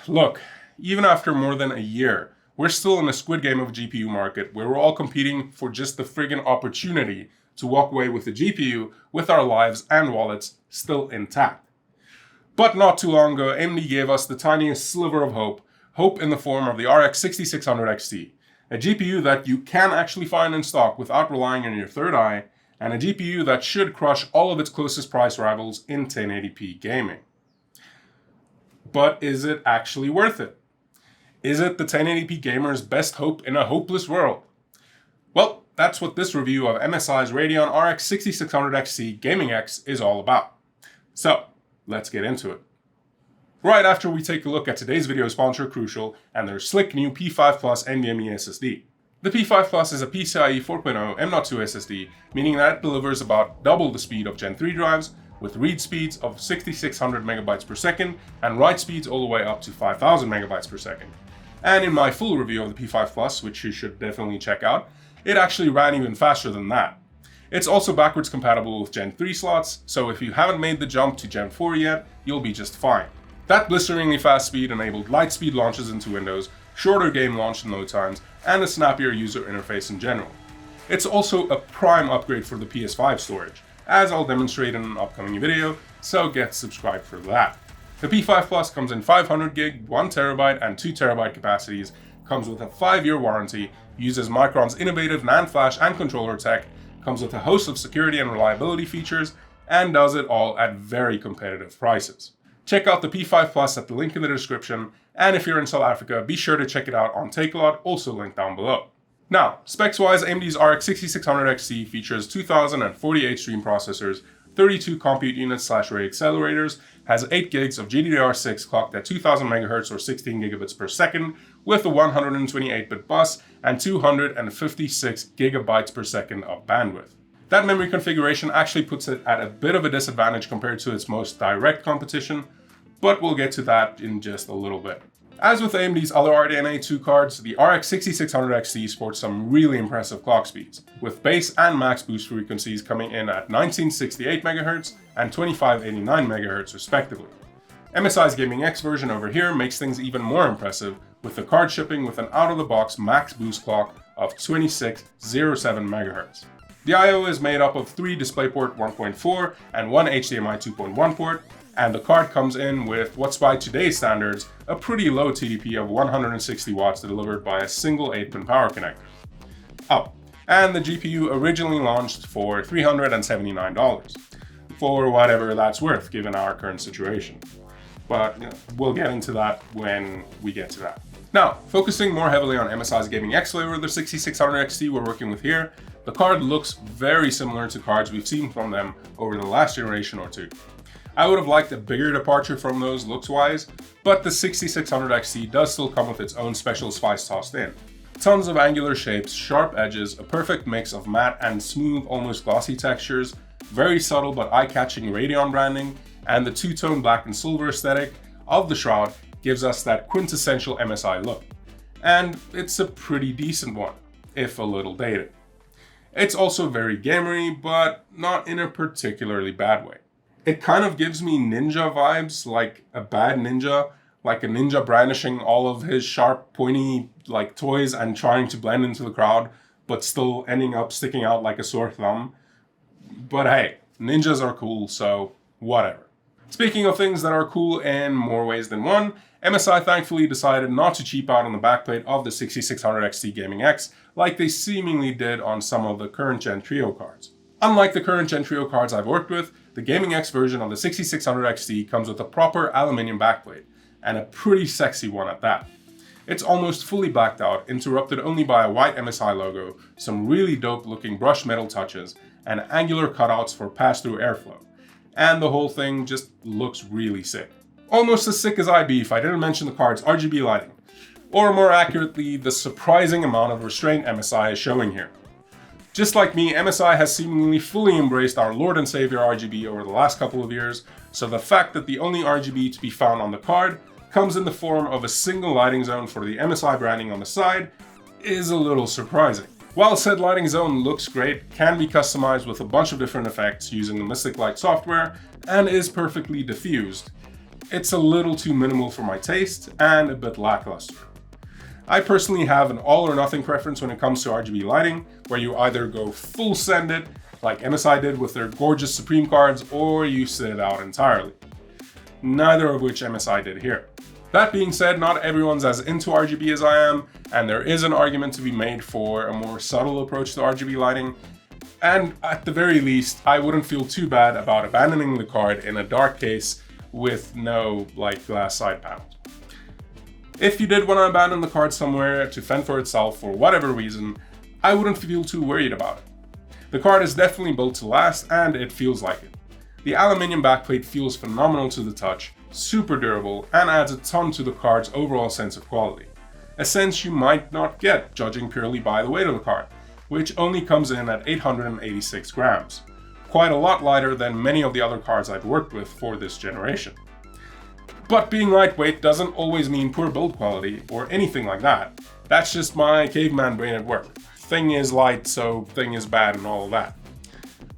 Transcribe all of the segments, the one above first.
Look, even after more than a year, we're still in a squid game of a GPU market where we're all competing for just the friggin' opportunity to walk away with the GPU with our lives and wallets still intact. But not too long ago, AMD gave us the tiniest sliver of hope in the form of the RX 6600 XT, a GPU that you can actually find in stock without relying on your third eye, and a GPU that should crush all of its closest price rivals in 1080p gaming. But is it actually worth it? Is it the 1080p gamer's best hope in a hopeless world? Well, that's what this review of MSI's Radeon RX 6600 XT Gaming X is all about. So, let's get into it. Right after we take a look at today's video sponsor Crucial and their slick new P5 Plus NVMe SSD. The P5 Plus is a PCIe 4.0 M.2 SSD, meaning that it delivers about double the speed of Gen 3 drives, with read speeds of 6600 megabytes per second and write speeds all the way up to 5000 megabytes per second. And in my full review of the P5 Plus, which you should definitely check out, it actually ran even faster than that. It's also backwards compatible with Gen 3 slots, so if you haven't made the jump to Gen 4 yet, you'll be just fine. That blisteringly fast speed enabled light speed launches into Windows, shorter game launch and load times, and a snappier user interface in general. It's also a prime upgrade for the PS5 storage, as I'll demonstrate in an upcoming video, so get subscribed for that. The P5 Plus comes in 500GB, 1TB, and 2TB capacities, comes with a 5-year warranty, uses Micron's innovative NAND flash and controller tech, comes with a host of security and reliability features, and does it all at very competitive prices. Check out the P5 Plus at the link in the description, and if you're in South Africa, be sure to check it out on Takealot, also linked down below. Now, specs-wise, AMD's RX 6600 XT features 2048 stream processors, 32 compute units/ray accelerators, has 8 gigs of GDDR6 clocked at 2000 MHz or 16 gigabits per second, with a 128-bit bus and 256 gigabytes per second of bandwidth. That memory configuration actually puts it at a bit of a disadvantage compared to its most direct competition, but we'll get to that in just a little bit. As with AMD's other RDNA 2 cards, the RX 6600 XT sports some really impressive clock speeds, with base and max boost frequencies coming in at 1968 MHz and 2589 MHz respectively. MSI's Gaming X version over here makes things even more impressive, with the card shipping with an out-of-the-box max boost clock of 2607 MHz. The I/O is made up of 3 DisplayPort 1.4 and 1 HDMI 2.1 port, and the card comes in with what's by today's standards a pretty low TDP of 160 watts delivered by a single 8-pin power connector. Oh, and the GPU originally launched for $379, for whatever that's worth given our current situation. But we'll get into that when we get to that. Now, focusing more heavily on MSI's Gaming X flavor of the 6600 XT we're working with here, the card looks very similar to cards we've seen from them over the last generation or two. I would have liked a bigger departure from those looks-wise, but the 6600 XT does still come with its own special spice tossed in. Tons of angular shapes, sharp edges, a perfect mix of matte and smooth, almost glossy textures, very subtle but eye-catching Radeon branding, and the two-tone black and silver aesthetic of the shroud gives us that quintessential MSI look. And it's a pretty decent one, if a little dated. It's also very gamery, but not in a particularly bad way. It kind of gives me ninja vibes, like a bad ninja, like a ninja brandishing all of his sharp, pointy, toys and trying to blend into the crowd, but still ending up sticking out like a sore thumb. But hey, ninjas are cool, so whatever. Speaking of things that are cool in more ways than one, MSI thankfully decided not to cheap out on the backplate of the 6600 XT Gaming X like they seemingly did on some of the current Gen Trio cards. Unlike the current Gen Trio cards I've worked with, the Gaming X version of the 6600 XT comes with a proper aluminium backplate, and a pretty sexy one at that. It's almost fully blacked out, interrupted only by a white MSI logo, some really dope looking brushed metal touches, and angular cutouts for pass-through airflow. And the whole thing just looks really sick. Almost as sick as I'd be if I didn't mention the card's RGB lighting, or more accurately, the surprising amount of restraint MSI is showing here. Just like me, MSI has seemingly fully embraced our Lord and Savior RGB over the last couple of years, so the fact that the only RGB to be found on the card comes in the form of a single lighting zone for the MSI branding on the side is a little surprising. While said lighting zone looks great, can be customized with a bunch of different effects using the Mystic Light software, and is perfectly diffused, it's a little too minimal for my taste and a bit lackluster. I personally have an all or nothing preference when it comes to RGB lighting, where you either go full send it, like MSI did with their gorgeous Supreme cards, or you sit it out entirely. Neither of which MSI did here. That being said, not everyone's as into RGB as I am, and there is an argument to be made for a more subtle approach to RGB lighting, and at the very least, I wouldn't feel too bad about abandoning the card in a dark case with no glass side panels. If you did want to abandon the card somewhere to fend for itself for whatever reason, I wouldn't feel too worried about it. The card is definitely built to last, and it feels like it. The aluminium backplate feels phenomenal to the touch, super durable, and adds a ton to the card's overall sense of quality. A sense you might not get judging purely by the weight of the card, which only comes in at 886 grams. Quite a lot lighter than many of the other cards I've worked with for this generation. But being lightweight doesn't always mean poor build quality or anything like that. That's just my caveman brain at work. Thing is light, so thing is bad and all of that.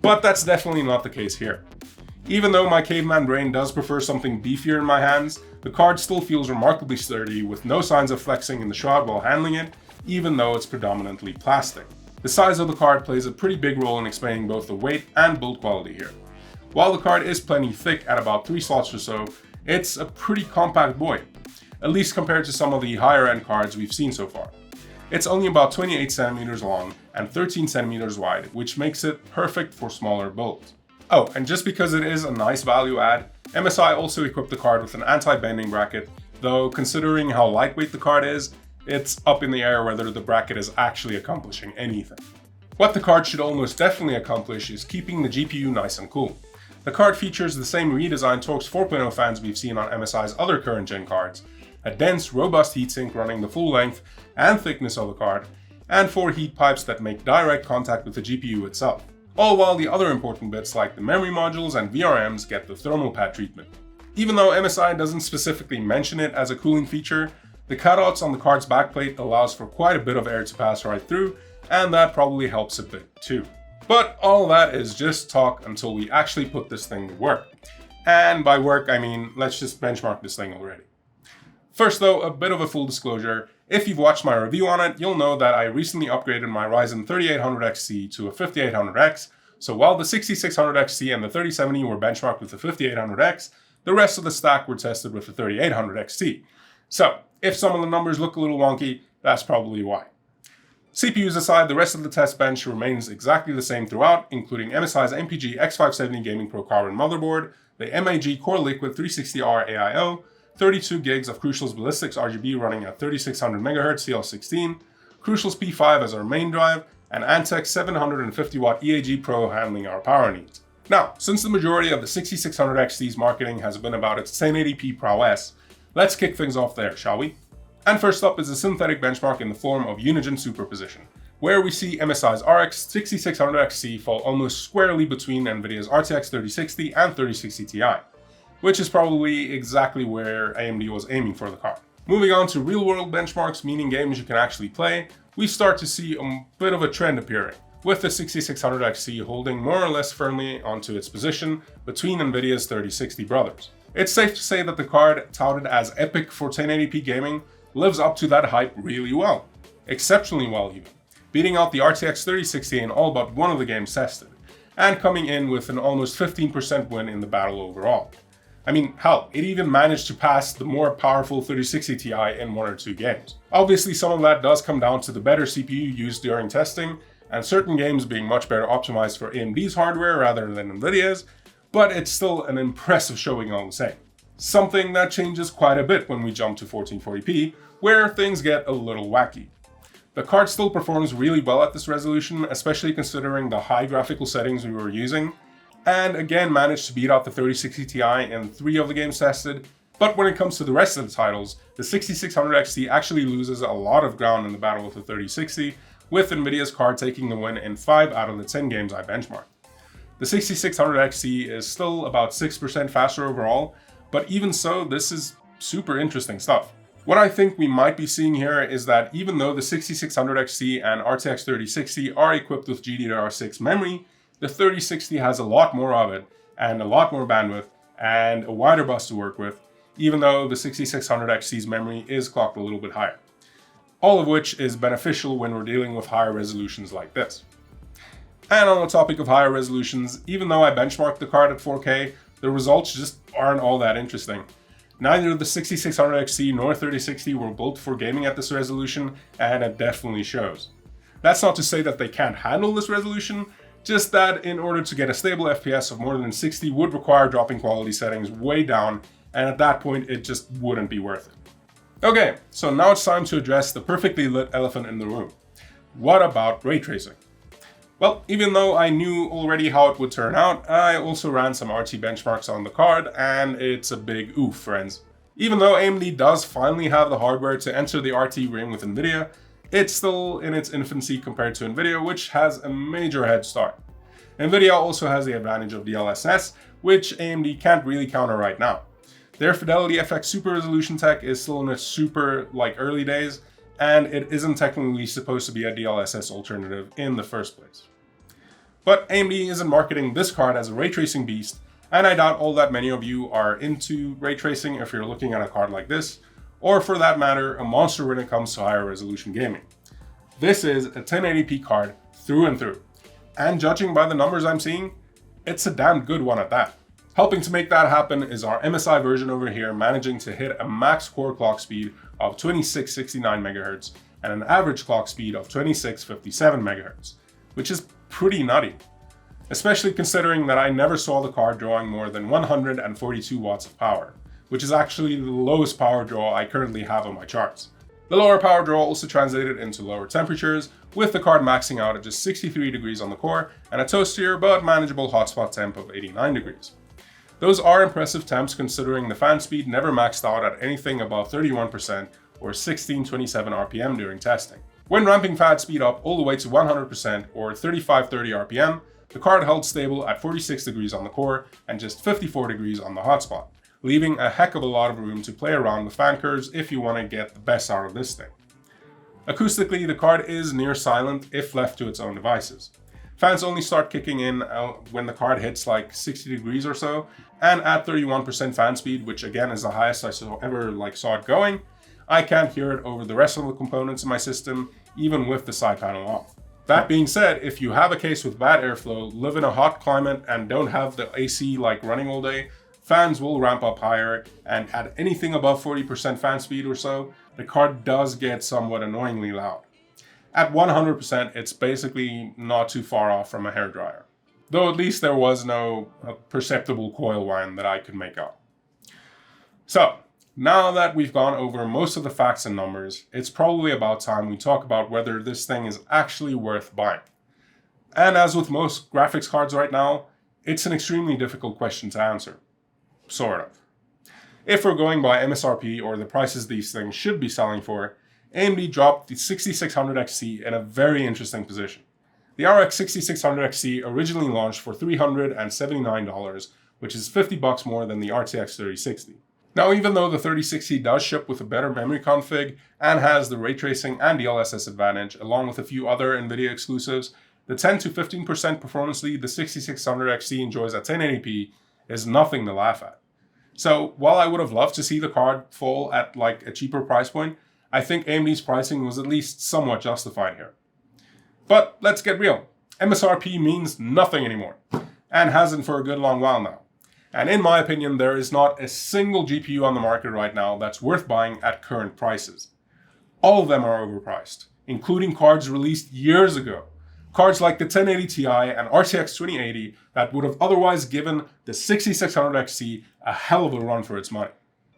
But that's definitely not the case here. Even though my caveman brain does prefer something beefier in my hands, the card still feels remarkably sturdy with no signs of flexing in the shroud while handling it, even though it's predominantly plastic. The size of the card plays a pretty big role in explaining both the weight and build quality here. While the card is plenty thick at about 3 slots or so, it's a pretty compact boy, at least compared to some of the higher end cards we've seen so far. It's only about 28 centimeters long and 13 centimeters wide, which makes it perfect for smaller builds. Oh, and just because it is a nice value add, MSI also equipped the card with an anti-bending bracket, though considering how lightweight the card is, it's up in the air whether the bracket is actually accomplishing anything. What the card should almost definitely accomplish is keeping the GPU nice and cool. The card features the same redesigned Torx 4.0 fans we've seen on MSI's other current gen cards, a dense, robust heatsink running the full length and thickness of the card, and 4 heat pipes that make direct contact with the GPU itself. All while the other important bits like the memory modules and VRMs get the thermal pad treatment. Even though MSI doesn't specifically mention it as a cooling feature, the cutouts on the card's backplate allows for quite a bit of air to pass right through, and that probably helps a bit too. But all that is just talk until we actually put this thing to work. And by work, I mean, let's just benchmark this thing already. First though, a bit of a full disclosure. If you've watched my review on it, you'll know that I recently upgraded my Ryzen 3800XC to a 5800X, so while the 6600XC and the 3070 were benchmarked with the 5800X, the rest of the stack were tested with the 3800XT. So, if some of the numbers look a little wonky, that's probably why. CPUs aside, the rest of the test bench remains exactly the same throughout, including MSI's MPG X570 Gaming Pro Carbon motherboard, the MAG Core Liquid 360R AIO, 32 gigs of Crucial's Ballistics RGB running at 3600 MHz CL16, Crucial's P5 as our main drive, and Antec's 750W EAG Pro handling our power needs. Now, since the majority of the 6600XT's marketing has been about its 1080p prowess, let's kick things off there, shall we? And first up is a synthetic benchmark in the form of Unigen superposition, where we see MSI's RX 6600XT fall almost squarely between NVIDIA's RTX 3060 and 3060 Ti, which is probably exactly where AMD was aiming for the card. Moving on to real-world benchmarks, meaning games you can actually play, we start to see a bit of a trend appearing, with the 6600XT holding more or less firmly onto its position between NVIDIA's 3060 brothers. It's safe to say that the card, touted as epic for 1080p gaming, lives up to that hype really well. Exceptionally well even, beating out the RTX 3060 in all but one of the games tested, and coming in with an almost 15% win in the battle overall. I mean, hell, it even managed to pass the more powerful 3060 Ti in 1 or 2 games. Obviously, some of that does come down to the better CPU used during testing, and certain games being much better optimized for AMD's hardware rather than NVIDIA's, but it's still an impressive showing all the same. Something that changes quite a bit when we jump to 1440p, where things get a little wacky. The card still performs really well at this resolution, especially considering the high graphical settings we were using, and again managed to beat out the 3060 Ti in 3 of the games tested, but when it comes to the rest of the titles, the 6600XT actually loses a lot of ground in the battle with the 3060, with NVIDIA's card taking the win in 5 out of the 10 games I benchmarked. The 6600XT is still about 6% faster overall, but even so, this is super interesting stuff. What I think we might be seeing here is that even though the 6600XT and RTX 3060 are equipped with GDDR6 memory, the 3060 has a lot more of it, and a lot more bandwidth, and a wider bus to work with, even though the 6600XC's memory is clocked a little bit higher. All of which is beneficial when we're dealing with higher resolutions like this. And on the topic of higher resolutions, even though I benchmarked the card at 4K, the results just aren't all that interesting. Neither the 6600XC nor 3060 were built for gaming at this resolution, and it definitely shows. That's not to say that they can't handle this resolution, just that in order to get a stable FPS of more than 60 would require dropping quality settings way down, and at that point it just wouldn't be worth it. Okay, so now it's time to address the perfectly lit elephant in the room. What about ray tracing? Well, even though I knew already how it would turn out, I also ran some RT benchmarks on the card, and it's a big oof, friends. Even though AMD does finally have the hardware to enter the RT ring with Nvidia, it's still in its infancy compared to Nvidia, which has a major head start. Nvidia also has the advantage of DLSS, which AMD can't really counter right now. Their Fidelity FX Super Resolution tech is still in its super early days, and it isn't technically supposed to be a DLSS alternative in the first place. But AMD isn't marketing this card as a ray tracing beast, and I doubt all that many of you are into ray tracing if you're looking at a card like this, or for that matter, a monster when it comes to higher resolution gaming. This is a 1080p card through and through, and judging by the numbers I'm seeing, it's a damn good one at that. Helping to make that happen is our MSI version over here, managing to hit a max core clock speed of 2669 MHz and an average clock speed of 2657 MHz, which is pretty nutty, especially considering that I never saw the card drawing more than 142 watts of power, which is actually the lowest power draw I currently have on my charts. The lower power draw also translated into lower temperatures, with the card maxing out at just 63 degrees on the core and a toastier but manageable hotspot temp of 89 degrees. Those are impressive temps considering the fan speed never maxed out at anything above 31% or 1627 RPM during testing. When ramping fan speed up all the way to 100% or 3530 RPM, the card held stable at 46 degrees on the core and just 54 degrees on the hotspot, leaving a heck of a lot of room to play around with fan curves if you want to get the best out of this thing. Acoustically, the card is near silent if left to its own devices. Fans only start kicking in when the card hits 60 degrees or so, and at 31% fan speed, which again is the highest I ever saw it going, I can't hear it over the rest of the components in my system, even with the side panel off. That being said, if you have a case with bad airflow, live in a hot climate, and don't have the AC running all day, fans will ramp up higher, and at anything above 40% fan speed or so, the card does get somewhat annoyingly loud. At 100%, it's basically not too far off from a hairdryer, though at least there was no perceptible coil whine that I could make out. So, now that we've gone over most of the facts and numbers, it's probably about time we talk about whether this thing is actually worth buying. And as with most graphics cards right now, it's an extremely difficult question to answer. Sort of. If we're going by MSRP or the prices these things should be selling for, AMD dropped the 6600XC in a very interesting position. The RX 6600XC originally launched for $379, which is $50 more than the RTX 3060. Now, even though the 3060 does ship with a better memory config and has the ray tracing and DLSS advantage, along with a few other NVIDIA exclusives, the 10 to 15% performance lead the 6600XC enjoys at 1080p is nothing to laugh at. So, while I would have loved to see the card fall at a cheaper price point, I think AMD's pricing was at least somewhat justified here. But let's get real. MSRP means nothing anymore, and hasn't for a good long while now. And in my opinion, there is not a single GPU on the market right now that's worth buying at current prices. All of them are overpriced, including cards released years ago. Cards like the 1080 Ti and RTX 2080 that would have otherwise given the 6600XC a hell of a run for its money.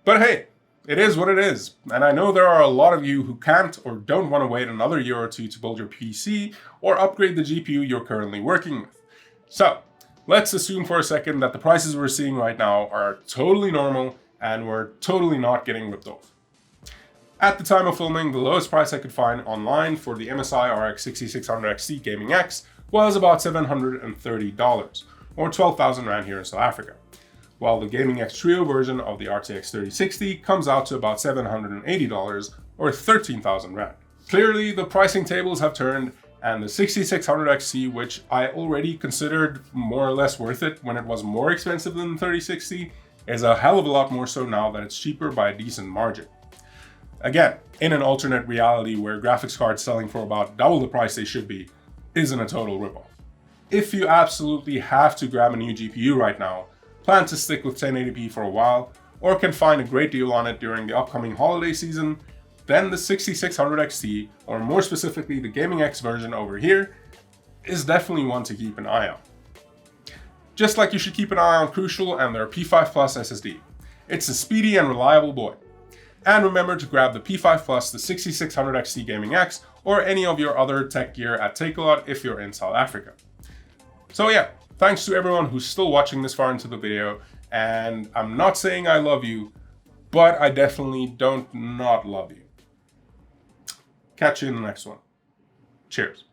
But hey, it is what it is, and I know there are a lot of you who can't or don't want to wait another year or two to build your PC or upgrade the GPU you're currently working with. So, let's assume for a second that the prices we're seeing right now are totally normal and we're totally not getting ripped off. At the time of filming, the lowest price I could find online for the MSI RX 6600XC Gaming X was about $730, or 12,000 Rand here in South Africa, while the Gaming X Trio version of the RTX 3060 comes out to about $780, or 13,000 Rand. Clearly, the pricing tables have turned, and the 6600XC, which I already considered more or less worth it when it was more expensive than the 3060, is a hell of a lot more so now that it's cheaper by a decent margin. Again, in an alternate reality where graphics cards selling for about double the price they should be isn't a total ripoff. If you absolutely have to grab a new GPU right now, plan to stick with 1080p for a while, or can find a great deal on it during the upcoming holiday season, then the 6600 XT, or more specifically the Gaming X version over here, is definitely one to keep an eye on. Just like you should keep an eye on Crucial and their P5 Plus SSD. It's a speedy and reliable boy. And remember to grab the P5 Plus, the 6600 XT Gaming X, or any of your other tech gear at Takealot if you're in South Africa. So yeah, thanks to everyone who's still watching this far into the video, and I'm not saying I love you, but I definitely don't not love you. Catch you in the next one. Cheers.